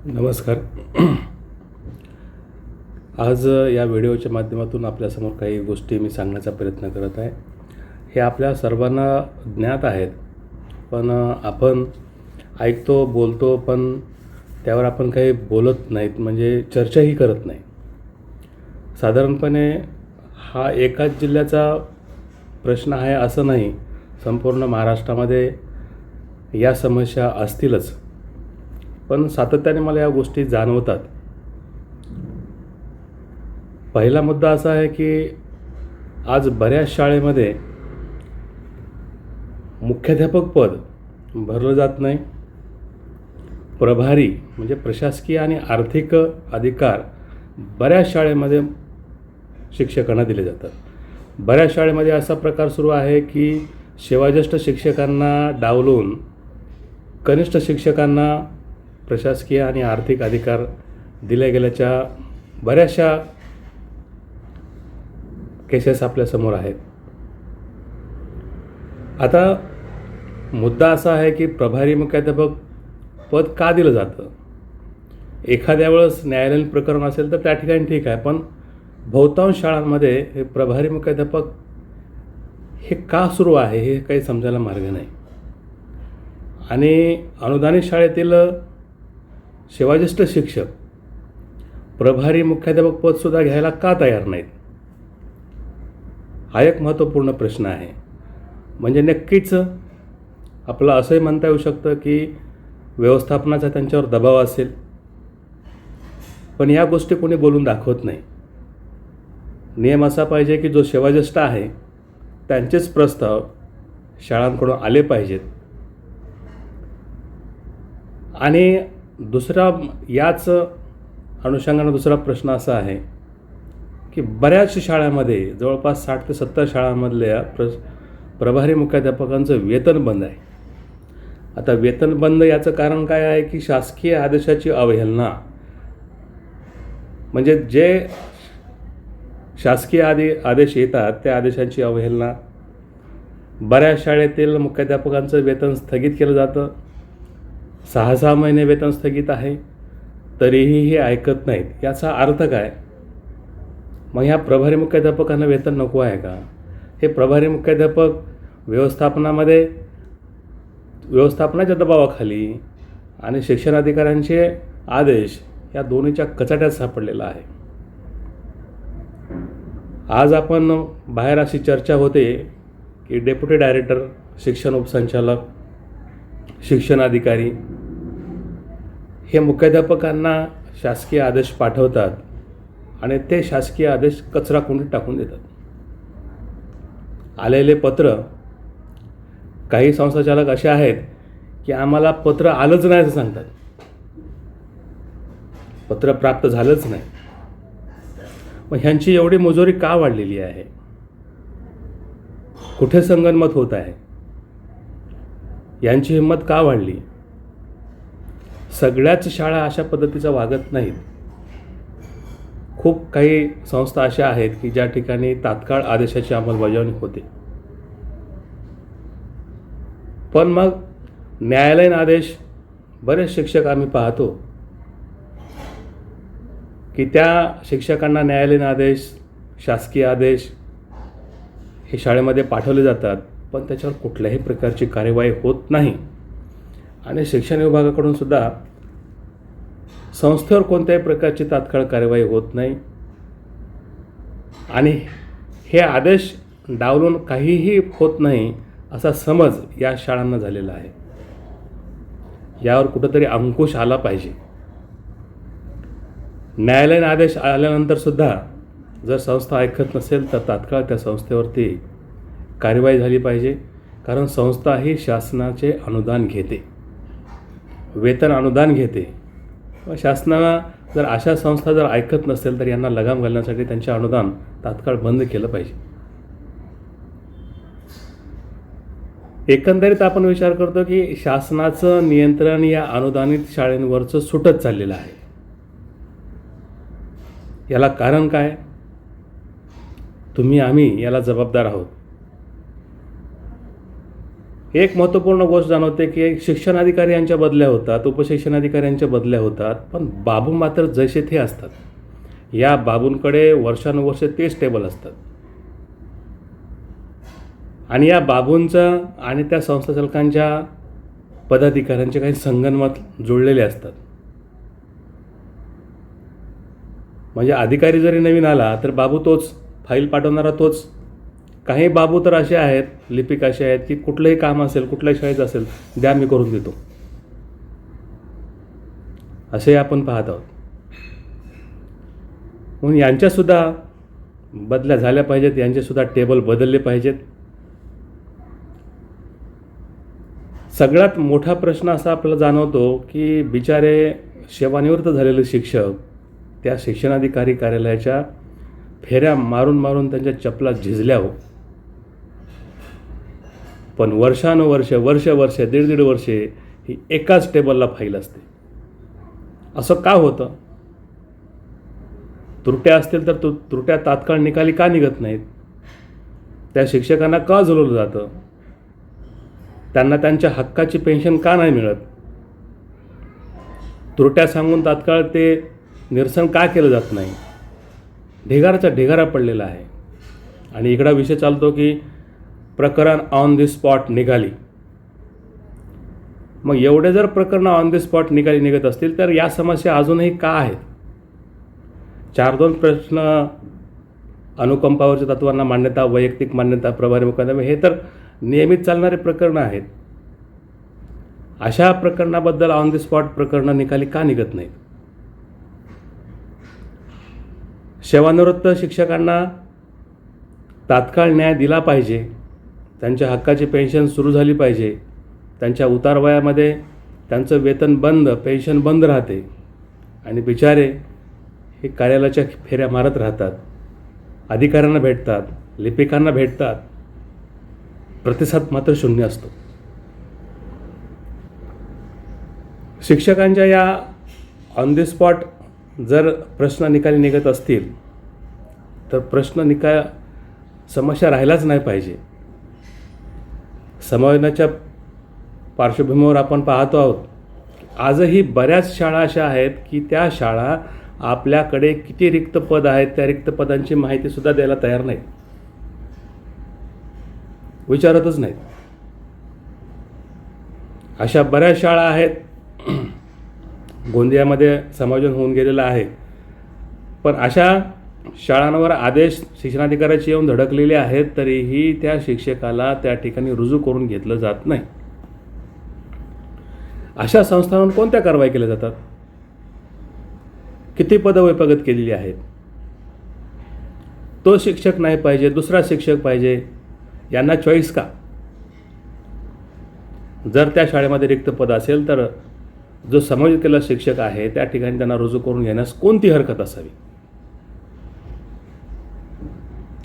नमस्कार. आज या व्हिडिओच्या माध्यमातून आपल्यासमोर काही गोष्टी मी सांगण्याचा प्रयत्न करत आहे. हे आपल्या सर्वांना ज्ञात आहेत, पण आपण ऐकतो, बोलतो, पण त्यावर आपण काही बोलत नाहीत, म्हणजे चर्चाही करत नाही. साधारणपणे हा एकाच जिल्ह्याचा प्रश्न आहे असं नाही, संपूर्ण महाराष्ट्रामध्ये या समस्या असतीलच. पण सातत्याने मला या गोष्टी जाणवतात. पहिला मुद्दा असा आहे की आज बऱ्याच शाळेमध्ये मुख्याध्यापक पद भरलं जात नाही. प्रभारी म्हणजे प्रशासकीय आणि आर्थिक अधिकार बऱ्याच शाळेमध्ये शिक्षकांना दिले जातात. बऱ्याच शाळेमध्ये असा प्रकार सुरू आहे की सेवाज्येष्ठ शिक्षकांना डावलून कनिष्ठ शिक्षकांना प्रशासकीय आणि आर्थिक अधिकार दिले गेल्याच्या बऱ्याचशा केसेस आपल्यासमोर आहेत. आता मुद्दा असा आहे की प्रभारी मुख्याध्यापक पद का दिलं जातं? एखाद्या वेळेस न्यायालयीन प्रकरण असेल तर त्या ठिकाणी ठीक आहे, पण बहुतांश शाळांमध्ये हे प्रभारी मुख्याध्यापक हे का सुरू आहे हे काही समजायला मार्ग नाही. आणि अनुदानित शाळेतील सेवाज्येष्ठ शिक्षक प्रभारी मुख्याध्यापक पदसुद्धा घ्यायला का तयार नाहीत, हा एक महत्त्वपूर्ण प्रश्न आहे. म्हणजे नक्कीच आपलं असंही म्हणता येऊ शकतं की व्यवस्थापनाचा त्यांच्यावर दबाव असेल, पण या गोष्टी कोणी बोलून दाखवत नाही. नियम असा पाहिजे की जो सेवाज्येष्ठ आहे त्यांचेच प्रस्ताव शाळांकडून आले पाहिजेत. आणि दुसरा याच अनुषंगानं दुसरा प्रश्न असा आहे की बऱ्याच शाळांमध्ये जवळपास 60 ते 70 शाळांमधल्या प्रभारी मुख्याध्यापकांचं वेतन बंद आहे. आता वेतन बंद याचं कारण काय आहे की शासकीय आदेशाची अवहेलना, म्हणजे जे शासकीय आदेश येतात त्या आदेशांची अवहेलना. बऱ्याच शाळेतील मुख्याध्यापकांचं वेतन स्थगित केलं जातं. 6-6 महिने वेतन स्थगित आहे, तरीही हे ऐकत नाहीत. याचा अर्थ काय? मग ह्या प्रभारी मुख्याध्यापकांना वेतन नको आहे का? हे प्रभारी मुख्याध्यापक व्यवस्थापनाच्या दबावाखाली आणि शिक्षणाधिकाऱ्यांचे आदेश या दोन्हीच्या कचाट्यात सापडलेला आहे. आज आपण बाहेर अशी चर्चा होते की डेप्युटी डायरेक्टर, शिक्षण उपसंचालक, शिक्षण अधिकारी हे मुख्याध्यापकांना शासकीय आदेश पाठवतात आणि ते शासकीय आदेश कचराकुंडीत टाकून देतात. आलेले पत्र, काही संस्थाचालक असे आहेत की आम्हाला पत्र आलंच नाही असं सांगतात, पत्र प्राप्त झालंच नाही. मग ह्यांची एवढी मुजोरी का वाढलेली आहे? कुठे संगनमत होत आहे? यांची हिंमत का वाढली? सगळ्याच शाळा अशा पद्धतीचा वागत नाहीत. खूप काही संस्था अशा आहेत की ज्या ठिकाणी तात्काळ आदेशाची अंमलबजावणी होते. पण मग न्यायालयीन आदेश बरेच शिक्षक आम्ही पाहतो की त्या शिक्षकांना न्यायालयीन आदेश, शासकीय आदेश हे शाळेमध्ये पाठवले जातात, पण त्याच्यावर कुठल्याही प्रकारची कार्यवाही होत नाही. आणि शिक्षण विभागाकडून सुद्धा संस्थेवर कोणत्याही प्रकारची तात्काळ कार्यवाही होत नाही. आणि हे आदेश डावलून काहीही होत नाही असा समज या शाळांना झालेला आहे. यावर कुठंतरी अंकुश आला पाहिजे. न्यायालयीन आदेश आल्यानंतर सुद्धा जर संस्था ऐकत नसेल तर तात्काळ त्या संस्थेवरती कार्यवाही झाली पाहिजे. कारण संस्था ही शासनाचे अनुदान घेते, वेतन अनुदान घेते. व शासनाला जर अशा संस्था जर ऐकत नसेल तर यांना लगाम घालण्यासाठी त्यांचे अनुदान तात्काळ बंद केलं पाहिजे. एकंदरीत आपण विचार करतो की शासनाचं नियंत्रण या अनुदानित शाळेंवरचं सुटत चाललेलं आहे. याला कारण काय? तुम्ही आम्ही याला जबाबदार आहोत. एक महत्त्वपूर्ण गोष्ट जाणवते की शिक्षणाधिकारी यांच्या बदल्या होतात, उपशिक्षणाधिकाऱ्यांच्या बदल्या होतात, पण बाबू मात्र जसे ते असतात. या बाबूंकडे वर्षानुवर्षे तेच टेबल असतात आणि या बाबूंचं आणि त्या संस्थाचालकांच्या पदाधिकाऱ्यांचे काही संगनमत जुळलेले असतात. म्हणजे अधिकारी जरी नवीन आला तर बाबू तोच, फाईल पाठवणारा तोच. काही बाबू तर असे आहेत, लिपिक असे आहेत की कुठलंही काम असेल, कुठल्याही शाळेत असेल, द्या मी करून देतो, असे आपण पाहत आहोत. म्हणून यांच्यासुद्धा बदल्या झाल्या पाहिजेत, यांचेसुद्धा टेबल बदलले पाहिजेत. सगळ्यात मोठा प्रश्न असा आपल्याला जाणवतो की बिचारे सेवानिवृत्त झालेले शिक्षक त्या शिक्षणाधिकारी कार्यालयाच्या फेऱ्या मारून मारून त्यांच्या चपला झिजल्या हो. पण वर्षानुवर्ष, वर्ष, दीड वर्षे ही एकाच टेबलला फाईल असते. असं का होतं? त्रुट्या असतील तर त्रुट्या तात्काळ निकाली का निघत नाहीत? त्या शिक्षकांना का झुलवलं जातं? त्यांना त्यांच्या हक्काची पेन्शन का नाही मिळत? त्रुट्या सांगून तात्काळ ते निरसन का केलं जात नाही? ढिगाराचा ढिगारा पडलेला आहे. आणि इकडा विषय चालतो की प्रकरण ऑन दी स्पॉट निघाली. मग एवढे जर प्रकरणं ऑन दी स्पॉट निघत असतील तर या समस्या अजूनही का आहेत? 4-2 प्रश्न, अनुकंपावरच्या तत्वांना मान्यता, वैयक्तिक मान्यता, प्रभारी मुकादमे, हे तर नियमित चालणारे प्रकरणं आहेत. अशा प्रकरणाबद्दल ऑन दी स्पॉट प्रकरणं निकाली का निघत नाहीत? सेवानिवृत्त शिक्षकांना तात्काळ न्याय दिला पाहिजे, त्यांच्या हक्काची पेन्शन सुरू झाली पाहिजे. त्यांच्या उतारवयामध्ये त्यांचं वेतन बंद, पेन्शन बंद राहते आणि बिचारे हे कार्यालयाच्या फेऱ्या मारत राहतात, अधिकाऱ्यांना भेटतात, लिपिकांना भेटतात, प्रतिसाद मात्र शून्य असतो. शिक्षकांच्या या ऑन दी स्पॉट जर प्रश्न निकाली निघत असतील तर समस्या राहिलाच नाही पाहिजे. समायोजनाच्या पार्श्वभूमीवर आपण पाहतो आहोत, आजही बऱ्याच शाळा अशा आहेत की त्या शाळा आपल्याकडे किती रिक्त पद आहेत त्या रिक्त पदांची माहितीसुद्धा द्यायला तयार नाहीत, विचारतच नाहीत. अशा बऱ्याच शाळा आहेत. गोंदियामध्ये समायोजन होऊन गेलेलं आहे, पण अशा शाळांवर आदेश शिक्षणाधिकाऱ्याचे येऊन धडकलेले आहेत, तरीही त्या शिक्षकाला त्या ठिकाणी रुजू करून घेतलं जात नाही. अशा संस्थांवर कोणत्या कारवाई केल्या जातात? किती पदं वैपगत केलेली आहेत? तो शिक्षक नाही पाहिजे, दुसरा शिक्षक पाहिजे, यांना चॉईस का? जर त्या शाळेमध्ये रिक्त पद असेल तर जो समायोजित केलेला शिक्षक आहे त्या ठिकाणी त्यांना रुजू करून घेण्यास कोणती हरकत असावी?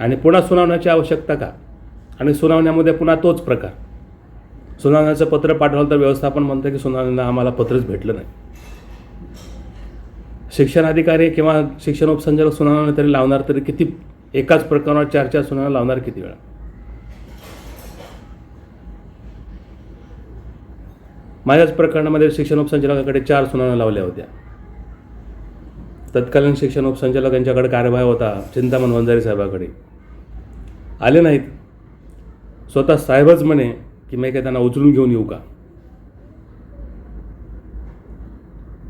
आणि पुन्हा सुनावण्याची आवश्यकता का? आणि सुनावण्यामध्ये पुन्हा तोच प्रकार. सुनावण्याचं पत्र पाठवलं तर व्यवस्थापन म्हणतं की सुनावण्याला आम्हाला पत्रच भेटलं नाही. शिक्षणाधिकारी किंवा शिक्षण उपसंचालक सुनावणी तरी लावणार तरी किती? एकाच प्रकरणावर 4 सुनावण्या लावणार किती वेळा? माझ्याच प्रकरणामध्ये शिक्षण उपसंचालकाकडे 4 सुनावण्या लावल्या होत्या. तत्कालीन शिक्षण उपसंचालक यांच्याकडे कार्यभार होता, चिंतामण वंजारी साहेबाकडे. आले नाहीत. स्वतः साहेबच म्हणे की मी काय त्यांना उचलून घेऊन येऊ का?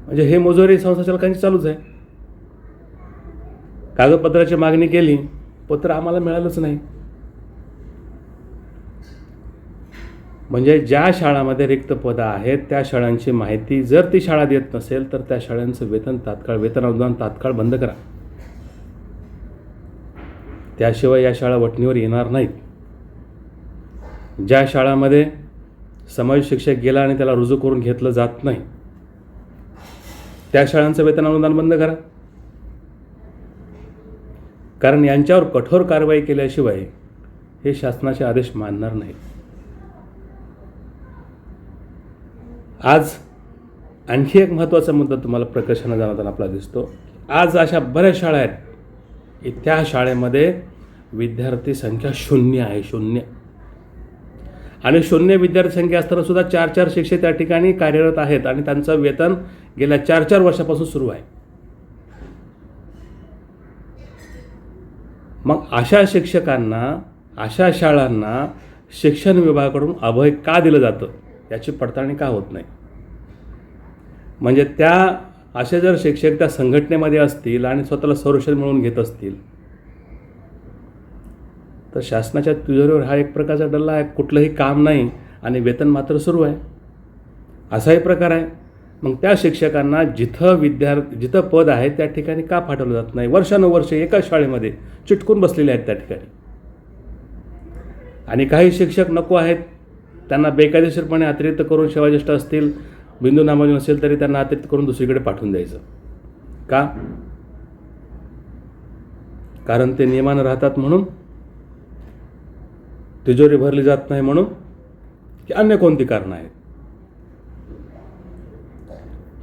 म्हणजे हे मोजोरी संस्थाचालकांची चालूच आहे. कागदपत्राची मागणी केली, पत्र आम्हाला मिळालंच नाही. म्हणजे ज्या शाळांमध्ये रिक्त पदं आहेत त्या शाळांची माहिती जर ती शाळा देत नसेल तर त्या शाळांचं वेतन अनुदान तात्काळ बंद करा. त्याशिवाय या शाळा वठणीवर येणार नाहीत. ज्या शाळांमध्ये समाज शिक्षक गेला आणि त्याला रुजू करून घेतलं जात नाही त्या शाळांचं वेतन अनुदान बंद करा. कारण यांच्यावर कठोर कारवाई केल्याशिवाय हे शासनाचे आदेश मानणार नाहीत. आज आणखी एक महत्त्वाचा मुद्दा तुम्हाला प्रकर्षाने जाणवताना आपला दिसतो. आज अशा बऱ्याच शाळा आहेत की त्या शाळेमध्ये विद्यार्थी संख्या 0 आहे, 0. आणि शून्य विद्यार्थी संख्या असताना सुद्धा 4 शिक्षक त्या ठिकाणी कार्यरत आहेत आणि त्यांचं वेतन गेल्या 4 वर्षापासून सुरू आहे. मग अशा शिक्षकांना, अशा शाळांना शिक्षण विभागाकडून अभय का दिलं जातं याची पडताळणी का होत नाही? म्हणजे असे जर शिक्षक त्या संघटनेमध्ये असतील आणि स्वतःला संरक्षण मिळवून घेत असतील तर शासनाच्या तिजोरीवर हा एक प्रकारचा डल्ला आहे. कुठलंही काम नाही आणि वेतन मात्र सुरू आहे, असाही प्रकार आहे. मग त्या शिक्षकांना जिथं पद आहे त्या ठिकाणी का पाठवलं जात नाही? वर्षानुवर्षे एका शाळेमध्ये चिटकून बसलेले आहेत त्या ठिकाणी. आणि काही शिक्षक नको आहेत, त्यांना बेकायदेशीरपणे अतिरिक्त करून सेवाज्येष्ठ असतील, बिंदू नामांकन असेल तरी त्यांना अतिरिक्त करून दुसरीकडे पाठवून द्यायचं का? कारण ते नियमानं राहतात म्हणून, तिजोरी भरली जात नाही म्हणून, की अन्य कोणती कारणं आहेत?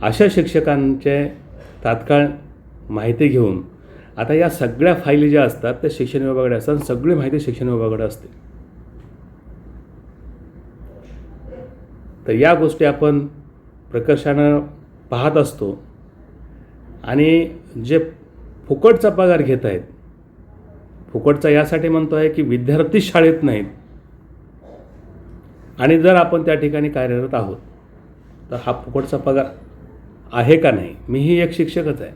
अशा शिक्षकांचे तात्काळ माहिती घेऊन, आता या सगळ्या फायली ज्या असतात त्या शिक्षण विभागाकडे असतात, सगळी माहिती शिक्षण विभागाकडे असते. तर या गोष्टी आपण प्रकर्षानं पाहत असतो. आणि जे फुकटचा पगार घेत आहेत, फुकटचा यासाठी म्हणतो आहे की विद्यार्थी शाळेत नाहीत आणि जर आपण त्या ठिकाणी कार्यरत आहोत तर हा फुकटचा पगार आहे का नाही? मीही एक शिक्षकच आहे.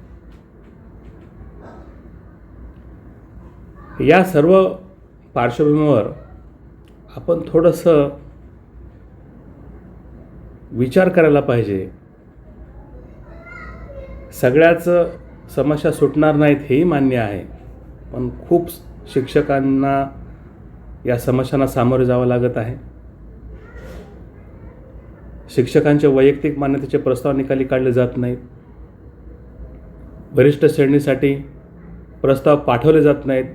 या सर्व पार्श्वभूमीवर आपण थोडंसं विचार करायला पाहिजे. सगळ्याच समस्या सुटणार नाहीत हेही मान्य आहे, पण खूप शिक्षकांना या समस्यांना सामोरे जावं लागत आहे. शिक्षकांचे वैयक्तिक मान्यतेचे प्रस्ताव निकाली काढले जात नाहीत. वरिष्ठ श्रेणीसाठी प्रस्ताव पाठवले जात नाहीत.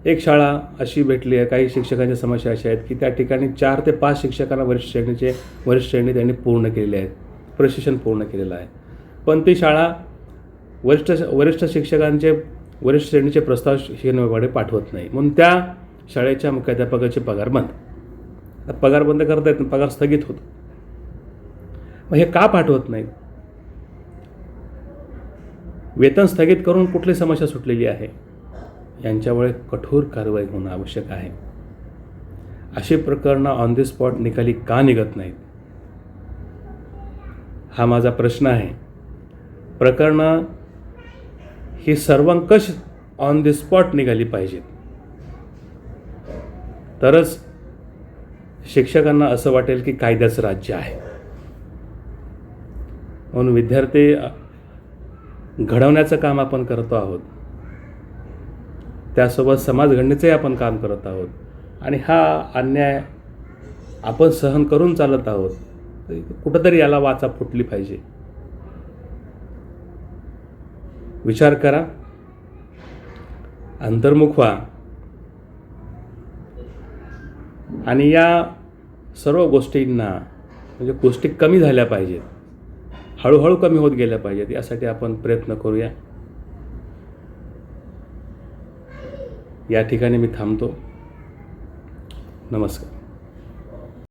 एक शाळा अशी भेटली आहे, काही शिक्षकांच्या समस्या अशा आहेत की त्या ठिकाणी 4 ते 5 शिक्षकांना वरिष्ठ श्रेणी त्यांनी पूर्ण केलेले आहेत, प्रशिक्षण पूर्ण केलेलं आहे. पण ती शाळा वरिष्ठ श्रेणीचे प्रस्ताव शिक्षण विभागाकडे पाठवत नाही, म्हणून त्या शाळेच्या मुख्याध्यापकाचे पगार बंद. पगार बंद करता येत नाही, पगार स्थगित होतो. मग हे का पाठवत नाहीत? वेतन स्थगित करून कुठली समस्या सुटलेली आहे? यांच्यामुळे कठोर कारवाई होणं आवश्यक आहे. अशी प्रकरणं ऑन द स्पॉट निकाली का निघत नाहीत? हा माझा प्रश्न आहे. प्रकरणं ही सर्वंकष ऑन द स्पॉट निघाली पाहिजेत, तरच शिक्षकांना असं वाटेल की कायद्याचं राज्य आहे. म्हणून विद्यार्थी घडवण्याचं काम आपण करतो आहोत, त्यासोबत समाजघडणीचंही आपण काम करत आहोत. आणि हा अन्याय आपण सहन करून चालत आहोत. कुठंतरी याला वाचा फुटली पाहिजे. विचार करा, अंतर्मुख व्हा आणि या सर्व गोष्टींना, म्हणजे गोष्टी कमी झाल्या पाहिजेत, हळूहळू कमी होत गेल्या पाहिजेत, यासाठी आपण प्रयत्न करूया. या ठिकाणी मी थांबतो. नमस्कार.